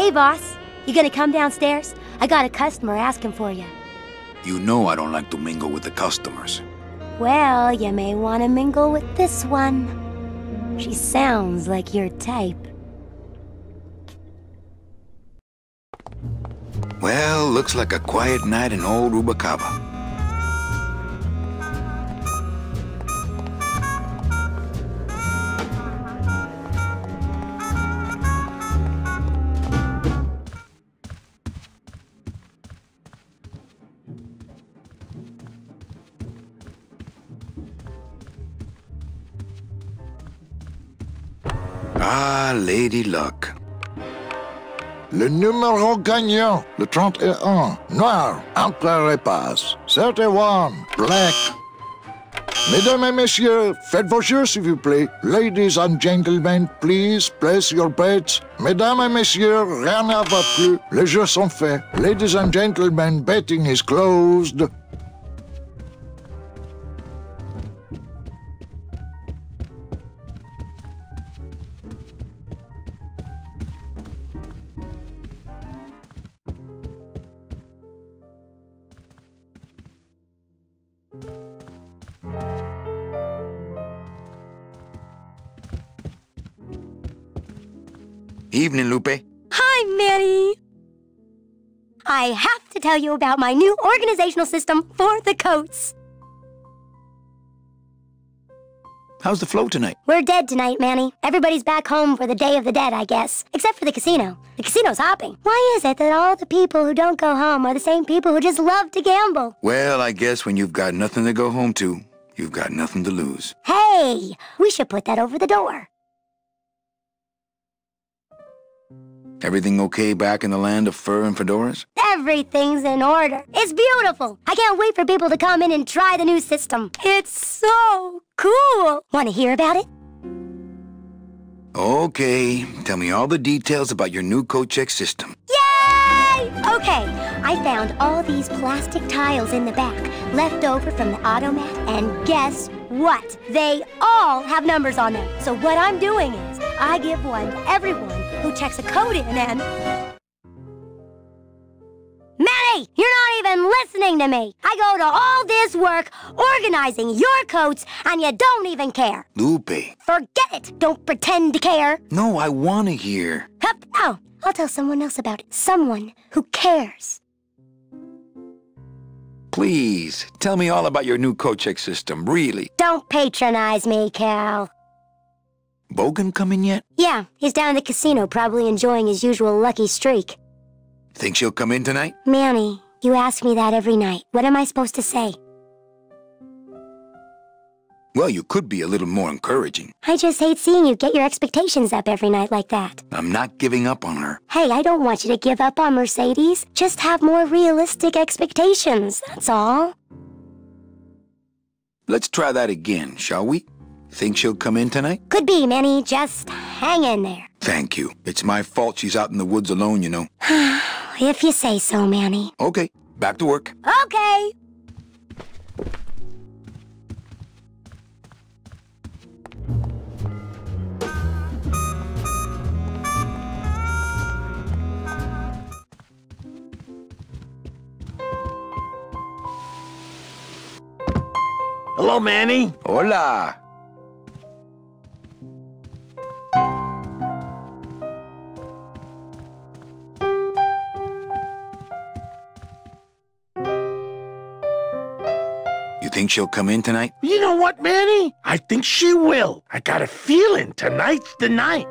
Hey, boss. You gonna come downstairs? I got a customer asking for you. You know I don't like to mingle with the customers. Well, you may want to mingle with this one. She sounds like your type. Well, looks like a quiet night in old Rubacava. Ah, Lady Luck. Le numéro gagnant, le 31, noir, entre les passes. 31, black. Mesdames et messieurs, faites vos jeux, s'il vous plaît. Ladies and gentlemen, please place your bets. Mesdames et messieurs, rien ne va plus. Les jeux sont faits. Ladies and gentlemen, betting is closed. Evening, Lupe. Hi, Manny. I have to tell you about my new organizational system for the coats. How's the flow tonight? We're dead tonight, Manny. Everybody's back home for the Day of the Dead, I guess. Except for the casino. The casino's hopping. Why is it that all the people who don't go home are the same people who just love to gamble? Well, I guess when you've got nothing to go home to, you've got nothing to lose. Hey, we should put that over the door. Everything okay back in the land of fur and fedoras? Everything's in order. It's beautiful. I can't wait for people to come in and try the new system. It's so cool. Want to hear about it? Okay, tell me all the details about your new coat check system. Yay! Okay, I found all these plastic tiles in the back, left over from the automat, and guess what? They all have numbers on them. So what I'm doing is, I give one to everyone who checks a code in and... Manny, you're not even listening to me. I go to all this work organizing your coats, and you don't even care. Lupe. Forget it. Don't pretend to care. No, I want to hear. Hup. Oh, I'll tell someone else about it. Someone who cares. Please, tell me all about your new coat check system, really. Don't patronize me, Cal. Bogan coming yet? Yeah, he's down in the casino, probably enjoying his usual lucky streak. Think she'll come in tonight? Manny, you ask me that every night. What am I supposed to say? Well, you could be a little more encouraging. I just hate seeing you get your expectations up every night like that. I'm not giving up on her. Hey, I don't want you to give up on Mercedes. Just have more realistic expectations, that's all. Let's try that again, shall we? Think she'll come in tonight? Could be, Manny. Just hang in there. Thank you. It's my fault she's out in the woods alone, you know. If you say so, Manny. Okay, back to work. Okay. Hello, Manny. Hola. You think she'll come in tonight? You know what, Manny? I think she will. I got a feeling tonight's the night.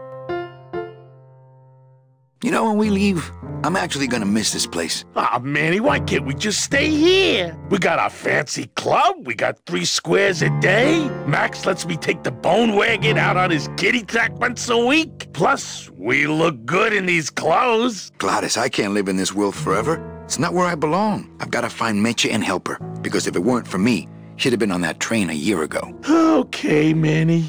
You know, when we leave, I'm actually gonna miss this place. Aw, Manny, why can't we just stay here? We got our fancy club. We got 3 squares a day. Max lets me take the bone wagon out on his kitty track once a week. Plus, we look good in these clothes. Gladys, I can't live in this world forever. It's not where I belong. I've got to find Meche and help her. Because if it weren't for me, she'd have been on that train a year ago. Okay, Manny.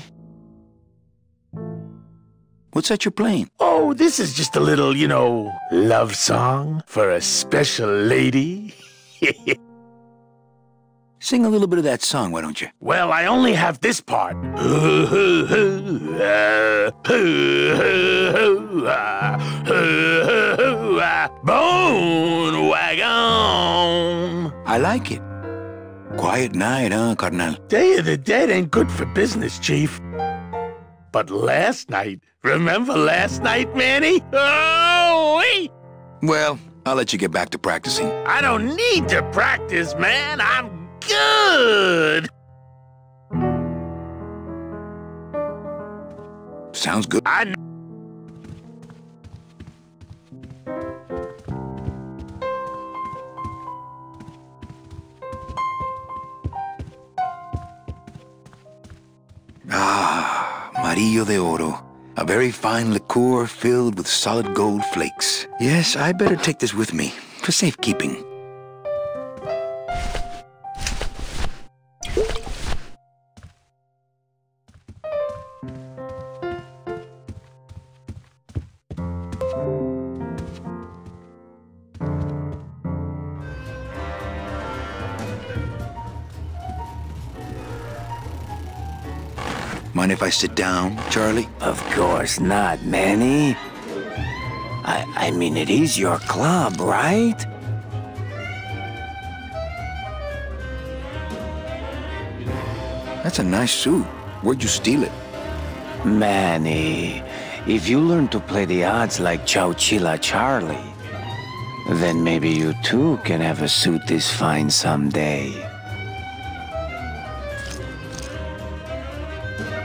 What's that you're playing? Oh, this is just a little, you know, love song for a special lady. Sing a little bit of that song, why don't you? Well, I only have this part. Bone wagon. I like it. Quiet night, huh, carnal? Day of the Dead ain't good for business, Chief. But last night, remember last night, Manny? Oh, wait! Well, I'll let you get back to practicing. I don't need to practice, man. I'm good. Sounds good. I know. Ah, Amarillo de Oro. A very fine liqueur filled with solid gold flakes. Yes, I better take this with me for safekeeping. Mind if I sit down, Charlie? Of course not, Manny. I mean, it is your club, right? That's a nice suit. Where'd you steal it? Manny, if you learn to play the odds like Chowchilla Charlie, then maybe you too can have a suit this fine someday.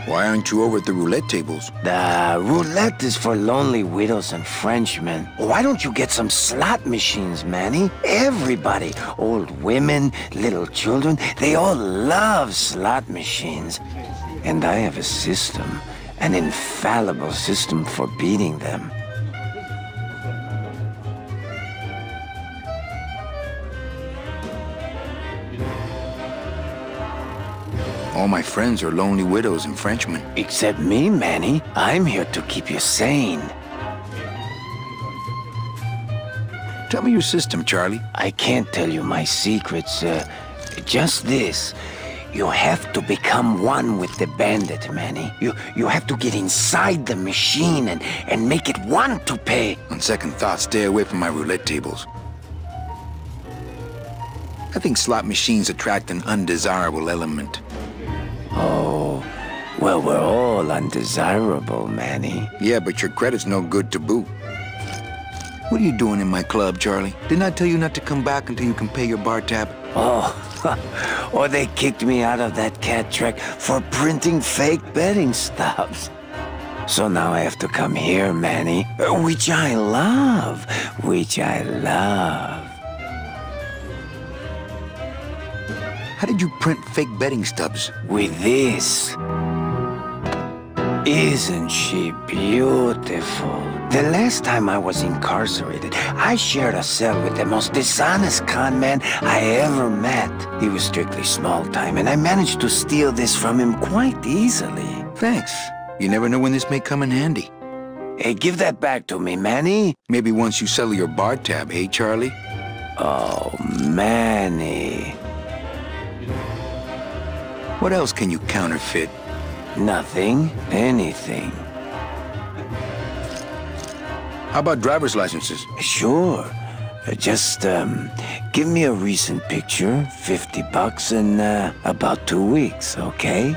Why aren't you over at the roulette tables? The roulette is for lonely widows and Frenchmen. Why don't you get some slot machines, Manny? Everybody, old women, little children, they all love slot machines. And I have a system, an infallible system for beating them. All my friends are lonely widows and Frenchmen. Except me, Manny. I'm here to keep you sane. Tell me your system, Charlie. I can't tell you my secrets. Just this. You have to become one with the bandit, Manny. You have to get inside the machine and make it want to pay. On second thought, stay away from my roulette tables. I think slot machines attract an undesirable element. Oh, well, we're all undesirable, Manny. Yeah, but your credit's no good to boot. What are you doing in my club, Charlie? Didn't I tell you not to come back until you can pay your bar tab? Oh, or they kicked me out of that cat track for printing fake betting stubs. So now I have to come here, Manny, which I love. How did you print fake betting stubs? With this. Isn't she beautiful? The last time I was incarcerated, I shared a cell with the most dishonest con man I ever met. He was strictly small time, and I managed to steal this from him quite easily. Thanks. You never know when this may come in handy. Hey, give that back to me, Manny. Maybe once you settle your bar tab, eh, Charlie? Oh, Manny. What else can you counterfeit? Nothing. Anything. How about driver's licenses? Sure. Just, give me a recent picture, $50 in, about 2 weeks, okay?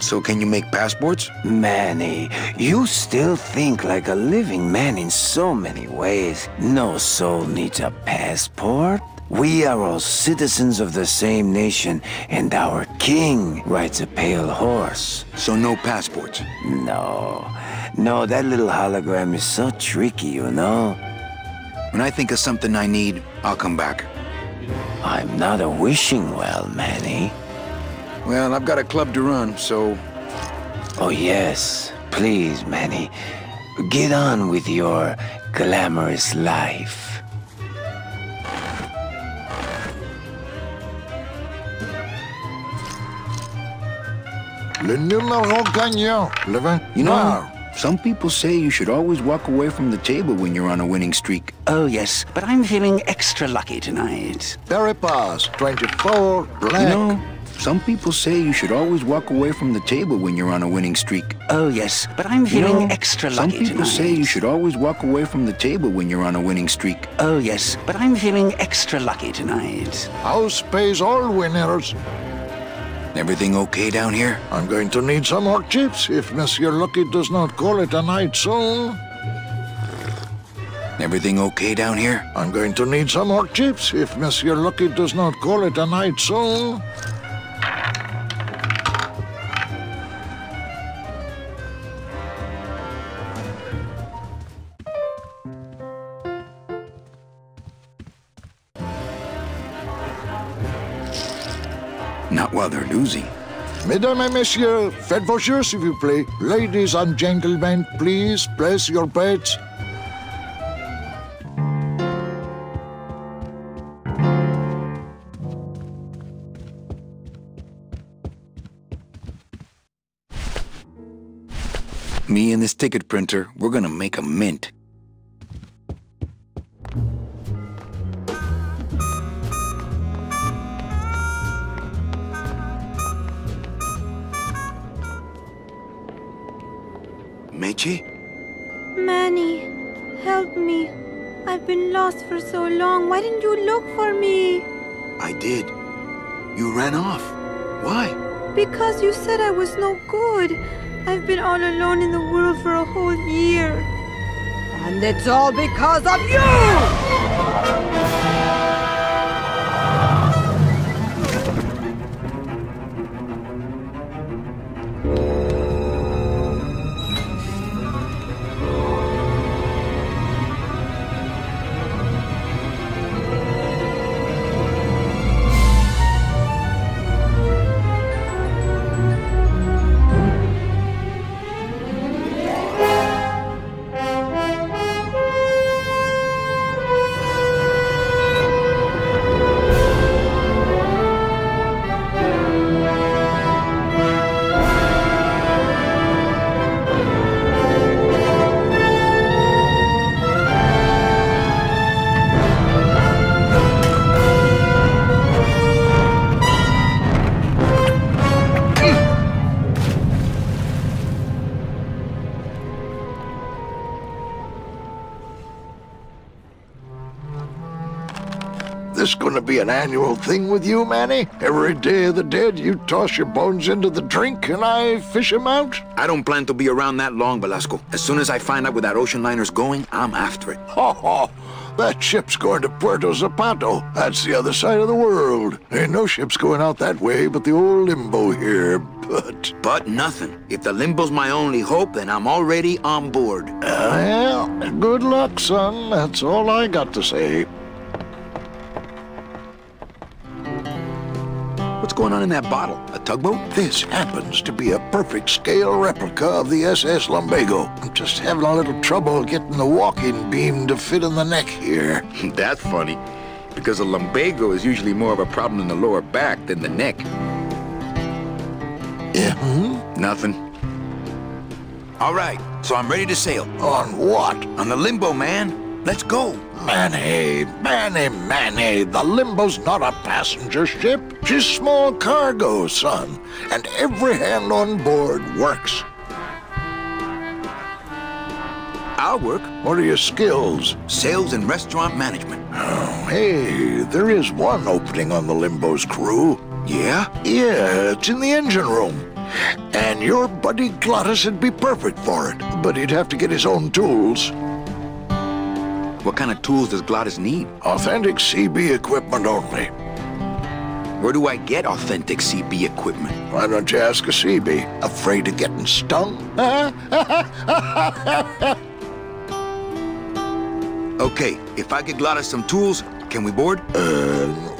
So can you make passports? Manny, you still think like a living man in so many ways. No soul needs a passport. We are all citizens of the same nation, and our king rides a pale horse. So no passports? No, that little hologram is so tricky, you know? When I think of something I need, I'll come back. I'm not a wishing well, Manny. Well, I've got a club to run, so... Oh yes, please, Manny. Get on with your glamorous life. Le numéro gagnant, le 20. You know, some people say you should always walk away from the table when you're on a winning streak. Oh, yes, but I'm feeling extra lucky tonight. Very pass. 24, black. You know, some people say you should always walk away from the table when you're on a winning streak. Oh, yes, but I'm feeling extra lucky tonight. Some people say you should always walk away from the table when you're on a winning streak. Oh, yes, but I'm feeling extra lucky tonight. House pays all winners. Everything okay down here? I'm going to need some more chips if Monsieur Lucky does not call it a night soon. Everything okay down here? I'm going to need some more chips if Monsieur Lucky does not call it a night soon. Not while they're losing. Mesdames et messieurs, faites vos jeux s'il vous plaît. Ladies and gentlemen, please place your bets. Me and this ticket printer, we're gonna make a mint. Meche? Manny, help me. I've been lost for so long. Why didn't you look for me? I did. You ran off. Why? Because you said I was no good. I've been all alone in the world for a whole year. And it's all because of you! This gonna be an annual thing with you, Manny? Every Day of the Dead, you toss your bones into the drink and I fish 'em out? I don't plan to be around that long, Velasco. As soon as I find out where that ocean liner's going, I'm after it. Ho ho! That ship's going to Puerto Zapato. That's the other side of the world. Ain't no ships going out that way but the old Limbo here, but... But nothing. If the Limbo's my only hope, then I'm already on board. Well, good luck, son. That's all I got to say. What's going on in that bottle? A tugboat? This happens to be a perfect scale replica of the SS Lumbago. I'm just having a little trouble getting the walking beam to fit in the neck here. That's funny, because a lumbago is usually more of a problem in the lower back than the neck. Yeah, Nothing. All right, so I'm ready to sail. On what? On the Limbo, man. Let's go. Manny, the Limbo's not a passenger ship. She's small cargo, son. And every hand on board works. I'll work. What are your skills? Sales and restaurant management. Oh, hey, there is one opening on the Limbo's crew. Yeah? Yeah, it's in the engine room. And your buddy Glottis would be perfect for it. But he'd have to get his own tools. What kind of tools does Glottis need? Authentic CB equipment only. Where do I get authentic CB equipment? Why don't you ask a CB? Afraid of getting stung? Okay, if I get Glottis some tools, can we board?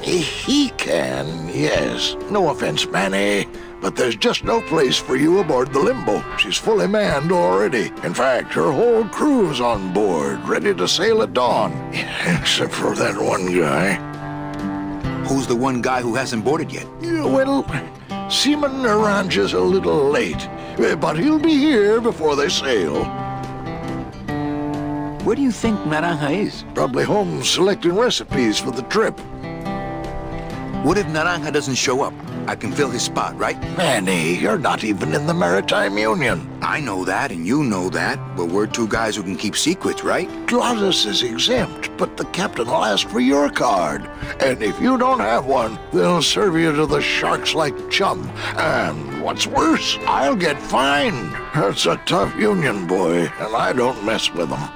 He can, yes. No offense, Manny, but there's just no place for you aboard the Limbo. She's fully manned already. In fact, her whole crew's on board, ready to sail at dawn. Except for that one guy. Who's the one guy who hasn't boarded yet? Yeah, well, Seaman Naranja's a little late, but he'll be here before they sail. Where do you think Naranja is? Probably home selecting recipes for the trip. What if Naranja doesn't show up? I can fill his spot, right? Manny, you're not even in the Maritime Union. I know that, and you know that, but we're two guys who can keep secrets, right? Glottis is exempt, but the captain will ask for your card. And if you don't have one, they'll serve you to the sharks like chum. And what's worse, I'll get fined. It's a tough union, boy, and I don't mess with them.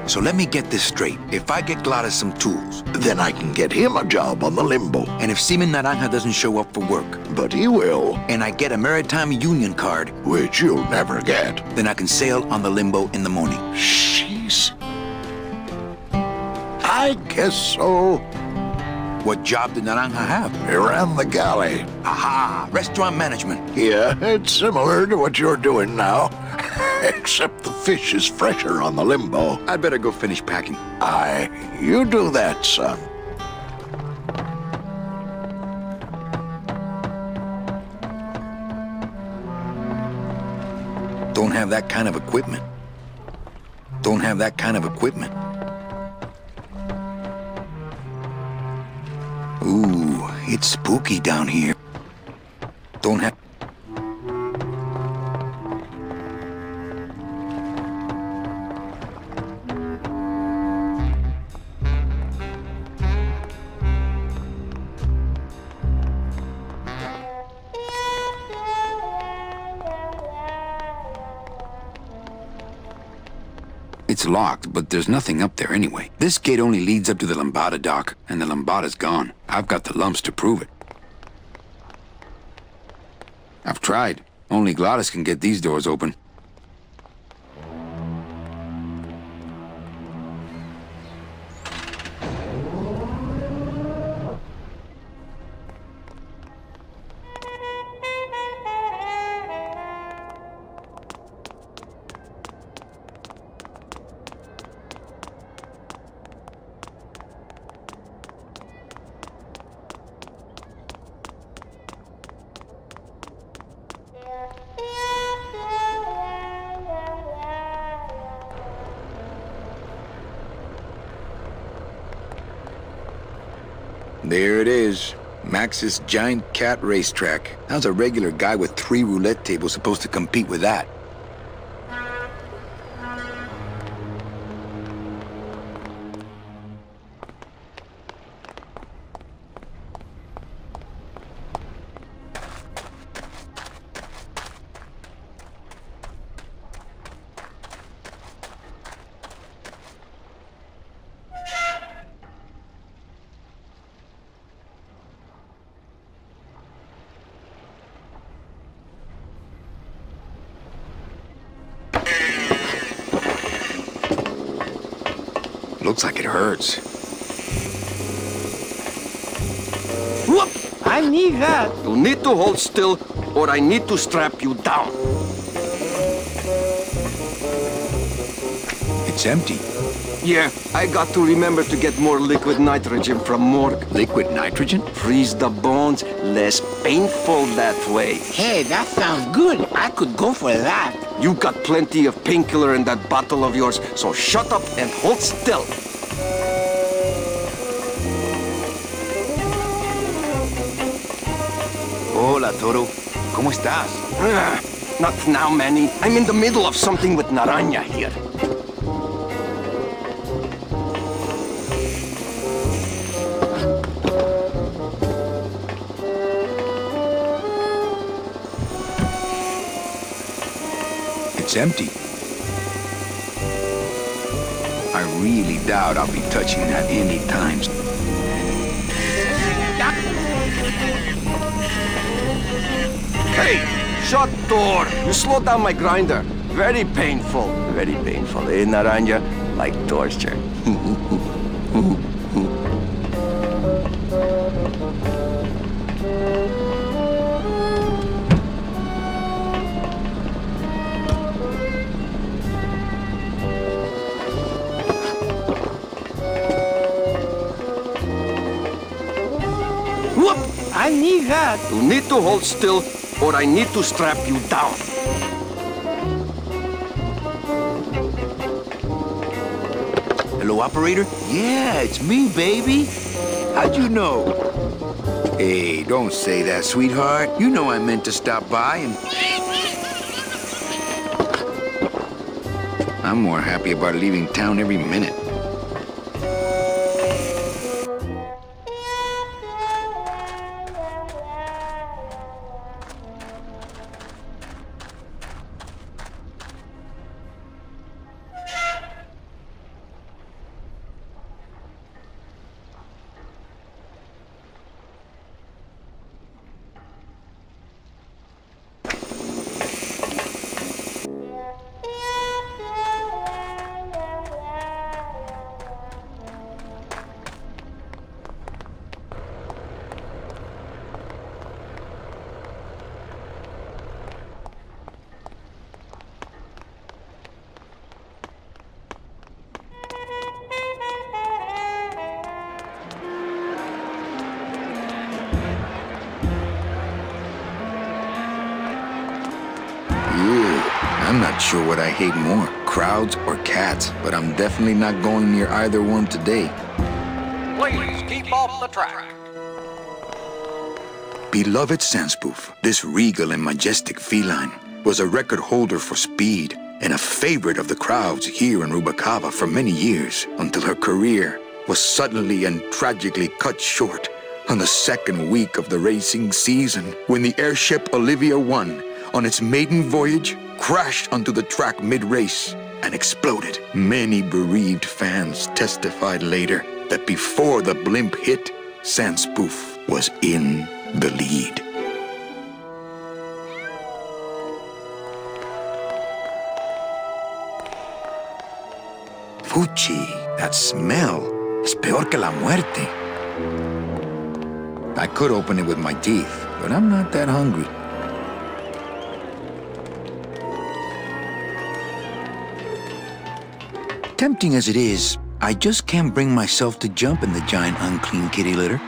So let me get this straight. If I get Glottis some tools, Then I can get him a job on the Limbo. and if Seaman Naranja doesn't show up for work, But he will, and I get a Maritime Union card, which you'll never get. then I can sail on the Limbo in the morning. Jeez. I guess so. What job did Naranja have? He ran the galley. Aha! Restaurant management. Yeah, it's similar to what you're doing now. Except the fish is fresher on the Limbo. I'd better go finish packing. Aye, you do that, son. Don't have that kind of equipment. Don't have that kind of equipment. Ooh, it's spooky down here. Don't have... It's locked, but there's nothing up there anyway. This gate only leads up to the Lambada dock, and the Lambada's gone. I've got the lumps to prove it. I've tried. Only Glottis can get these doors open. There it is. Max's giant cat racetrack. How's a regular guy with 3 roulette tables supposed to compete with that? Looks like it hurts. Whoop! I need that. You need to hold still, or I need to strap you down. It's empty. Yeah, I got to remember to get more liquid nitrogen from morgue. Liquid nitrogen? Freeze the bones, less painful that way. Hey, that sounds good. I could go for that. You got plenty of painkiller in that bottle of yours, so shut up and hold still. Hola, Toro. ¿Cómo estás? Not now, Manny. I'm in the middle of something with Naranja here. It's empty. I really doubt I'll be touching that any time. Hey, shut door! You slowed down my grinder. Very painful. Very painful, eh, Naranja? Like torture. I need that. You need to hold still, or I need to strap you down. Hello, operator? Yeah, it's me, baby. How'd you know? Hey, don't say that, sweetheart. You know I meant to stop by and... I'm more happy about leaving town every minute. I'm not sure what I hate more, crowds or cats, but I'm definitely not going near either one today. Please keep off the track. Beloved Sandspoof, this regal and majestic feline was a record holder for speed and a favorite of the crowds here in Rubacava for many years, until her career was suddenly and tragically cut short on the second week of the racing season, when the airship Olivia 1, on its maiden voyage, crashed onto the track mid-race and exploded. Many bereaved fans testified later that before the blimp hit, Sandspoof was in the lead. Fuchi, that smell is peor que la muerte. I could open it with my teeth, but I'm not that hungry. Tempting as it is, I just can't bring myself to jump in the giant unclean kitty litter.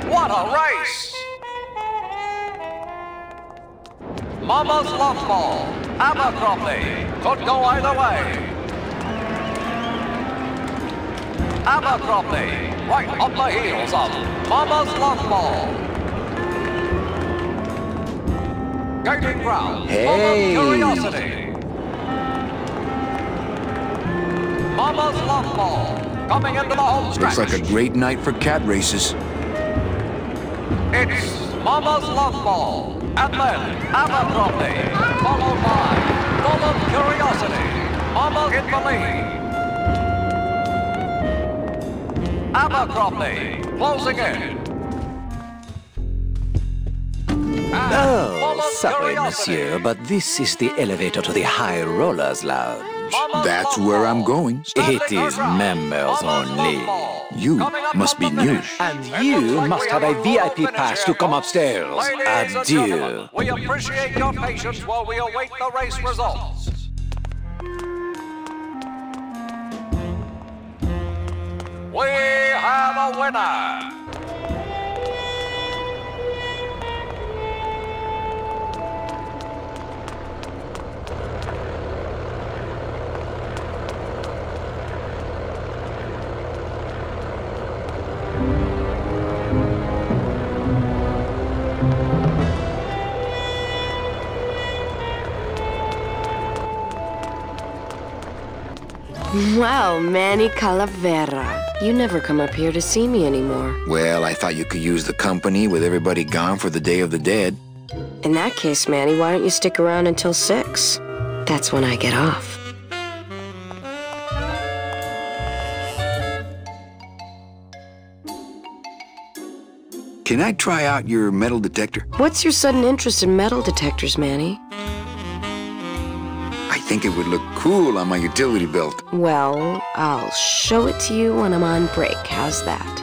What a race! Mama's Love Ball, Abercrombie, could go either way. Abercrombie, right on the heels of Mama's Love Ball. Gaining ground, Hey! Mama's Curiosity. Mama's Love Ball, coming into the home stretch. Looks like a great night for cat races. It's Mama's Love Ball, and then Abercrombie, followed by Full of Curiosity. Mama in the lead. Abercrombie, closing in. And Full Oh, of sorry, Curiosity. monsieur, but this is the elevator to the High Rollers Lounge. Mama's That's Love where Ball, I'm going. standing It her is ground. members Mama's only. Love Ball, You coming up must on be the new. finish. And It you looks like must we have a roll VIP finish pass here, to come folks. upstairs. Ladies and Adieu. gentlemen, we appreciate your patience while we await the race results. We have a winner. Wow, Manny Calavera. You never come up here to see me anymore. Well, I thought you could use the company with everybody gone for the Day of the Dead. In that case, Manny, why don't you stick around until 6? That's when I get off. Can I try out your metal detector? What's your sudden interest in metal detectors, Manny? I think it would look cool on my utility belt. Well, I'll show it to you when I'm on break. How's that?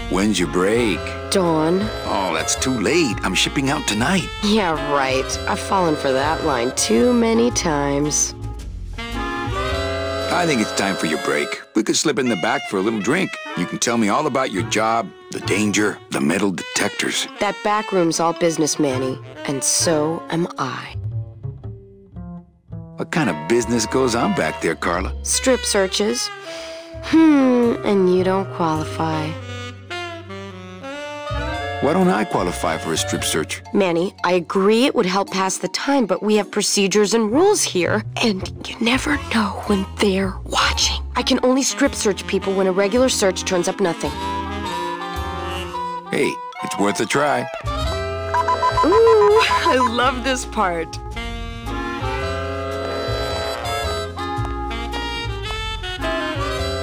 When's your break? Dawn. Oh, that's too late. I'm shipping out tonight. Yeah, right. I've fallen for that line too many times. I think it's time for your break. We could slip in the back for a little drink. You can tell me all about your job, the danger, the metal detectors. That back room's all business, Manny. And so am I. What kind of business goes on back there, Carla? Strip searches. And you don't qualify. Why don't I qualify for a strip search? Manny, I agree it would help pass the time, but we have procedures and rules here. And you never know when they're watching. I can only strip search people when a regular search turns up nothing. Hey, it's worth a try. Ooh, I love this part.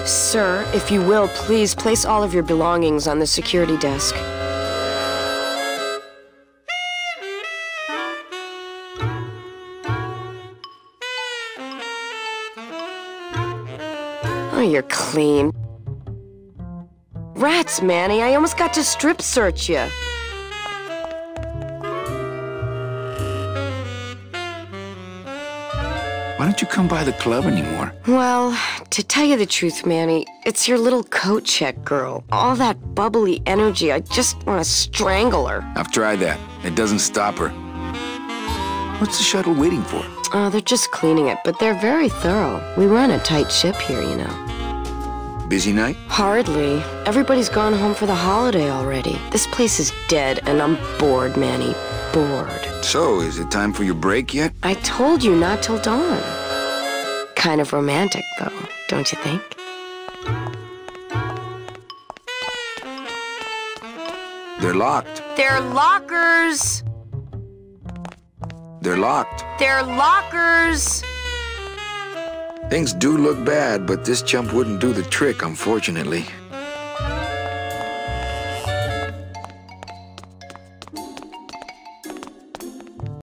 Sir, if you will, please place all of your belongings on the security desk. Oh, you're clean. Rats, Manny, I almost got to strip search you. Why don't you come by the club anymore? Well, to tell you the truth, Manny, it's your little coat check girl. All that bubbly energy, I just want to strangle her. I've tried that. It doesn't stop her. What's the shuttle waiting for? Oh, they're just cleaning it, but they're very thorough. We run a tight ship here, you know. Busy night? Hardly. Everybody's gone home for the holiday already. This place is dead, and I'm bored, Manny. Bored. So, is it time for your break yet? I told you not till dawn. Kind of romantic, though, don't you think? They're locked. They're lockers! They're locked. They're lockers! Things do look bad, but this chump wouldn't do the trick, unfortunately.